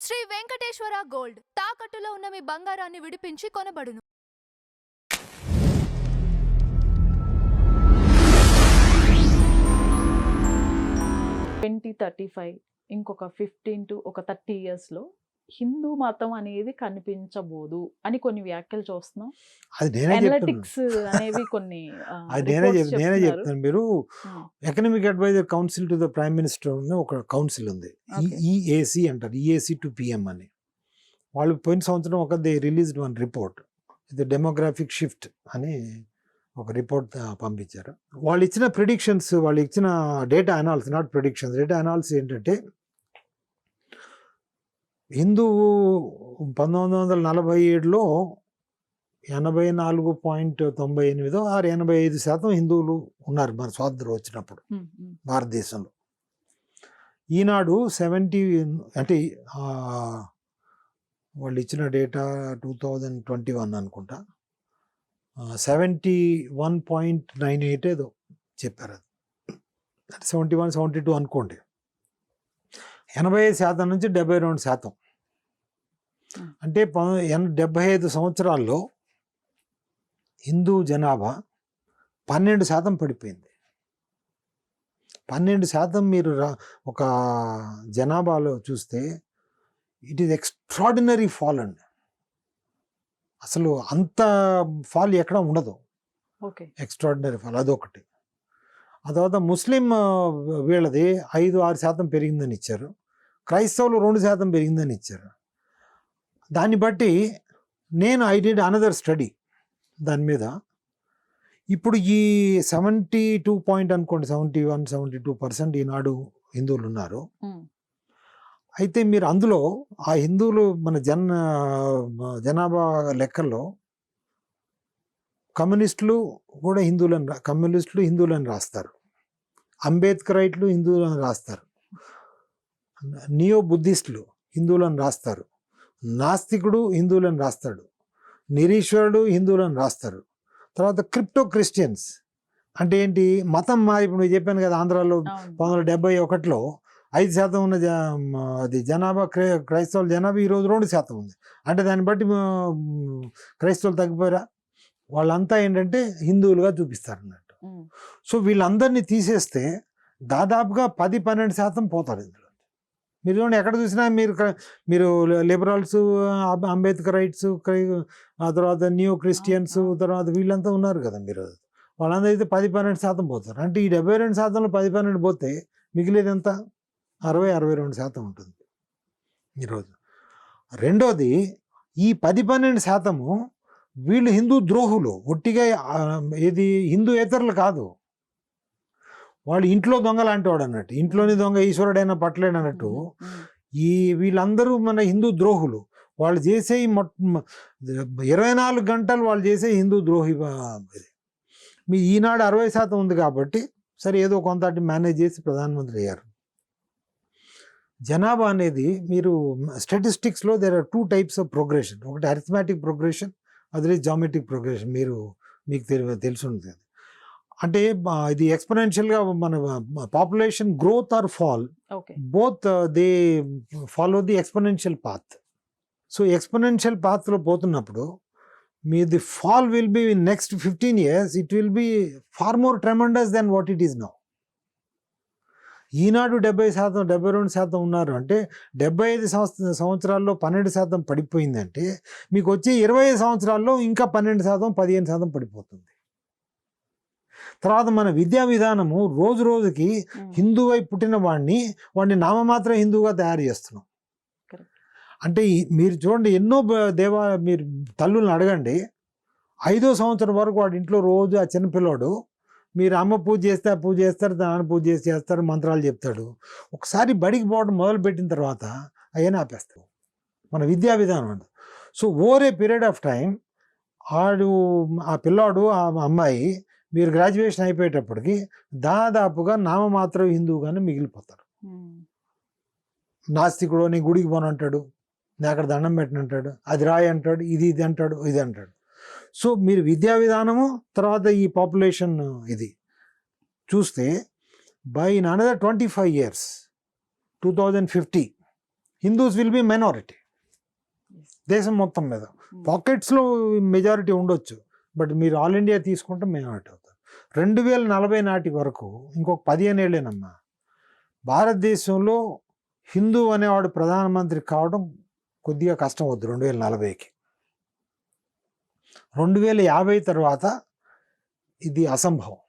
Shri Venkateswara gold తాకట్టులో ఉన్న మీ బంగారాన్ని విడిపించి కొనబడును. 2035 ఇంకొక 15 to ఒక 30 ఇయర్స్లో హిందూ మతం అనేది కనిపించబోదు అని కొన్ని వ్యాఖ్యలు చూస్తున్నాం. అది నేనే అనలిటిక్స్ అనేవి కొన్ని అది నేనే చెప్తాను. మీరు economic adviser council to the prime minister ఒక కౌన్సిల్ ఉంది, ఈఏసి అంటారు, ఈఏసి టు పిఎం అని. వాళ్ళు పోయిన సంవత్సరం దే రిలీజ్డ్ వన్ రిపోర్ట్, ఇది డెమోగ్రాఫిక్ షిఫ్ట్ అని ఒక రిపోర్ట్ పంపించారు. వాళ్ళు ఇచ్చిన ప్రిడిక్షన్స్, వాళ్ళు ఇచ్చిన data analysis, not predictions, data analysis ఏంటంటే హిందువు 1947లో 84.98 ఆరు 85% హిందువులు ఉన్నారు మన స్వాతంత్రం వచ్చినప్పుడు భారతదేశంలో. ఈనాడు 70 అంటే వాళ్ళు ఇచ్చిన డేటా 2021 అనుకుంటా, 71.98 ఏదో చెప్పారు. అది 71, 72 అనుకోండి. 85% నుంచి 72%. అంటే 75 సంవత్సరాల్లో హిందూ జనాభా 12% పడిపోయింది. 12% మీరు ఒక జనాభాలో చూస్తే ఇట్ ఈస్ ఎక్స్ట్రాడినరీ ఫాల్ అండి. అసలు అంత ఫాల్ ఎక్కడ ఉండదు. ఎక్స్ట్రాడినరీ ఫాల్ అదొకటి. ఆ తర్వాత ముస్లిం వీళ్ళది 5-6% పెరిగిందని ఇచ్చారు, క్రైస్తవులు 2% పెరిగిందని ఇచ్చారు. దాన్ని బట్టి ఐ డిడ్ అనదర్ స్టడీ దాని మీద. ఇప్పుడు ఈ 72 అనుకోండి, 71-72% ఈనాడు హిందువులు ఉన్నారు. అయితే మీరు అందులో ఆ హిందువులు మన జనాభా లెక్కల్లో కమ్యూనిస్టులు హిందువులని రాస్తారు, అంబేద్కరైట్లు హిందువులను రాస్తారు, నియో బుద్ధిస్టులు హిందువులను రాస్తారు, నాస్తికుడు హిందువులను రాస్తాడు, నిరీశ్వరుడు హిందువులను రాస్తారు. తర్వాత క్రిప్టో క్రిస్టియన్స్ అంటే ఏంటి, మతం ఇప్పుడు చెప్పాను కదా, ఆంధ్రాలో 1971లో 5% ఉన్న అది జనాభా, క్రైస్తవుల జనాభా ఈరోజు 2% ఉంది. అంటే దాన్ని బట్టి క్రైస్తవులు తగ్గిపోయారా? వాళ్ళంతా ఏంటంటే హిందువులుగా చూపిస్తారు అన్నట్టు. సో వీళ్ళందరినీ తీసేస్తే దాదాపుగా 10-12% పోతారు ఇందులో. మీరు చూడండి, ఎక్కడ చూసినా మీరు లిబరల్స్, అంబేద్కరైట్స్, ఆ తర్వాత న్యూ క్రిస్టియన్స్, తర్వాత వీళ్ళంతా ఉన్నారు కదా, మీరు వాళ్ళందరూ అయితే 10-12% పోతారు. అంటే ఈ 72%లో 10-12 పోతే మిగిలేదు ఎంత? 60-62% ఉంటుంది ఈరోజు. రెండోది, ఈ 10-12% వీళ్ళు హిందూ ద్రోహులు, ఒట్టిగా ఇది హిందూయేతరులు కాదు. వాళ్ళు ఇంట్లో దొంగ లాంటి వాడు అన్నట్టు, ఇంట్లోని దొంగ ఈశ్వరుడైనా పట్టలేడు అన్నట్టు. వీళ్ళందరూ మన హిందూ ద్రోహులు. వాళ్ళు చేసే 24 గంటలు వాళ్ళు చేసే హిందూ ద్రోహి. మీ ఈనాడు 60% ఉంది కాబట్టి సరే ఏదో కొంత మేనేజ్ చేసి ప్రధానమంత్రి అయ్యారు. జనాభా అనేది మీరు స్టాటిస్టిక్స్లో there are 2 types of progression. ఒకటి అరిథమెటిక్ ప్రోగ్రెషన్, అదే జామెట్రిక్ ప్రోగ్రెషన్. మీకు తెలిసి ఉంటుంది. అంటే ఇది ఎక్స్పోనెన్షియల్గా మన population growth or fall, both they follow the exponential path. So exponential పాత్లో పోతున్నప్పుడు మీది fall will be in next 15 years, it will be far more tremendous then what it is now. ఈనాడు 70%, 72% ఉన్నారు అంటే 75 సంవత్సరాల్లో 12% పడిపోయిందంటే మీకు వచ్చే 25 సంవత్సరాల్లో ఇంకా 12%, 15% పడిపోతుంది. తర్వాత మన విద్యా విధానము రోజు రోజుకి హిందువై పుట్టిన వాడిని నామమాత్ర హిందువుగా తయారు చేస్తున్నాం. అంటే మీరు చూడండి, ఎన్నో మీరు తల్లులను అడగండి, 5వ సంవత్సరం వరకు వాడి ఇంట్లో రోజు ఆ చిన్నపిల్లాడు మీరు అమ్మ పూజ చేస్తే పూజ చేస్తారు, నాన్న పూజ చేస్తారు, మంత్రాలు చెప్తాడు. ఒకసారి బడికి పోవడం మొదలుపెట్టిన తర్వాత అవన్నీ ఆపేస్తాడు మన విద్యా విధానం అండి. So over a period of time ఆ పిల్లాడు, ఆ అమ్మాయి మీరు గ్రాడ్యుయేషన్ అయిపోయేటప్పటికి దాదాపుగా నామమాత్రం హిందువుగానే మిగిలిపోతారు. నాస్తికుడు, నీ గుడికి పోనంటాడు, నేను అక్కడ దండం పెట్టనంటాడు, అది రాయి అంటాడు, ఇది అంటాడు, ఇది అంటాడు. సో మీరు విద్యా విధానము, తర్వాత ఈ పాపులేషన్ ఇది చూస్తే by in another 25 years, 2050 Hindus will be minority దేశం మొత్తం మీద. పాకెట్స్లో మెజారిటీ ఉండొచ్చు, బట్ మీరు ఆల్ ఇండియా తీసుకుంటే మైనారిటీ అవుతారు. 2040 నాటి వరకు ఇంకొక 15 ఏళ్ళేనమ్మా, భారతదేశంలో హిందూ అనేవాడు ప్రధానమంత్రి కావడం కొద్దిగా కష్టం అవుతుంది 2040కి. 2050 తర్వాత ఇది అసంభవం,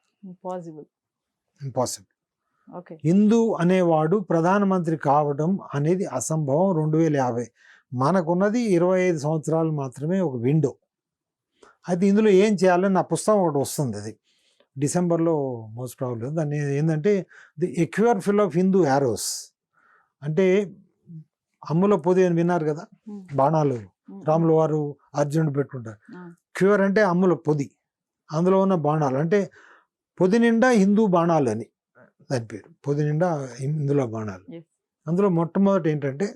ఇంపాసిబుల్. ఓకే. హిందూ అనేవాడు ప్రధానమంత్రి కావడం అనేది అసంభవం 2050. మనకున్నది 25 సంవత్సరాలు మాత్రమే ఒక విండో. అయితే ఇందులో ఏం చేయాలని నా పుస్తకం ఒకటి వస్తుంది, అది డిసెంబర్లో మోస్ట్ ప్రాబ్లం. దాన్ని ఏంటంటే ది ఎక్యూర్ ఫిల్ ఆఫ్ హిందూ యారోస్, అంటే అమ్ముల పొది అని విన్నారు కదా, బాణాలు రాముల వారు అర్జునుడు పెట్టుకుంటారు. క్యూర్ అంటే అమ్ముల పొది, అందులో ఉన్న బాణాలు అంటే పొది నిండా హిందూ బాణాలు అని దాని పేరు. పొది నిండా ఇందులో బాణాలు. అందులో మొట్టమొదటి ఏంటంటే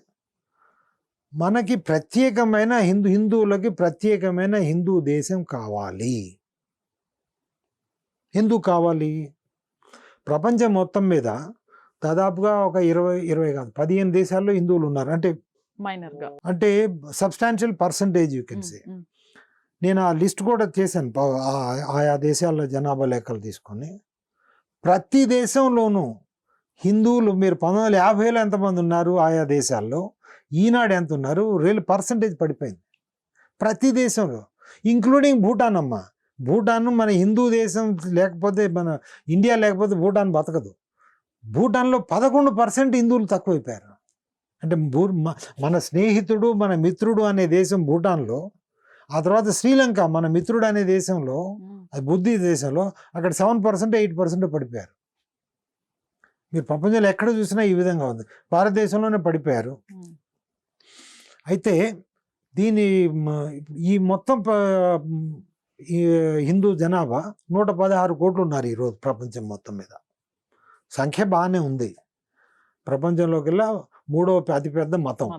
మనకి ప్రత్యేకమైన హిందువులకి ప్రత్యేకమైన హిందూ దేశం కావాలి. ఎందుకు కావాలి? ప్రపంచం మొత్తం మీద దాదాపుగా ఒక 20 కాదు 15 దేశాల్లో హిందువులు ఉన్నారు. అంటే మైనర్గా, అంటే substantial percentage you can say. నేను ఆ లిస్ట్ కూడా చేశాను, ఆయా దేశాల జనాభా లెక్కలు తీసుకొని. ప్రతి దేశంలోనూ హిందువులు మీరు 1950లో ఎంతమంది ఉన్నారు ఆయా దేశాల్లో, ఈనాడు ఎంత ఉన్నారు, పర్సంటేజ్ పడిపోయింది ప్రతి దేశంలో, ఇంక్లూడింగ్ భూటాన్. అమ్మ, భూటాన్ మన హిందూ దేశం లేకపోతే, మన ఇండియా లేకపోతే భూటాన్ బతకదు. భూటాన్లో 11% హిందువులు తక్కువైపోయారు. అంటే మన స్నేహితుడు మన మిత్రుడు అనే దేశం భూటాన్లో, ఆ తర్వాత శ్రీలంక మన మిత్రుడు అనే దేశంలో, అది బుద్ధి దేశంలో, అక్కడ 7% 8% పడిపోయారు. మీరు ప్రపంచంలో ఎక్కడ చూసినా ఈ విధంగా ఉంది, భారతదేశంలోనే పడిపోయారు. అయితే ఈ మొత్తం ఈ హిందూ జనాభా 116 కోట్లు ఉన్నారు ఈరోజు ప్రపంచం మొత్తం మీద. సంఖ్య బాగానే ఉంది, ప్రపంచంలోకెల్లా 3వ అతిపెద్ద మతం.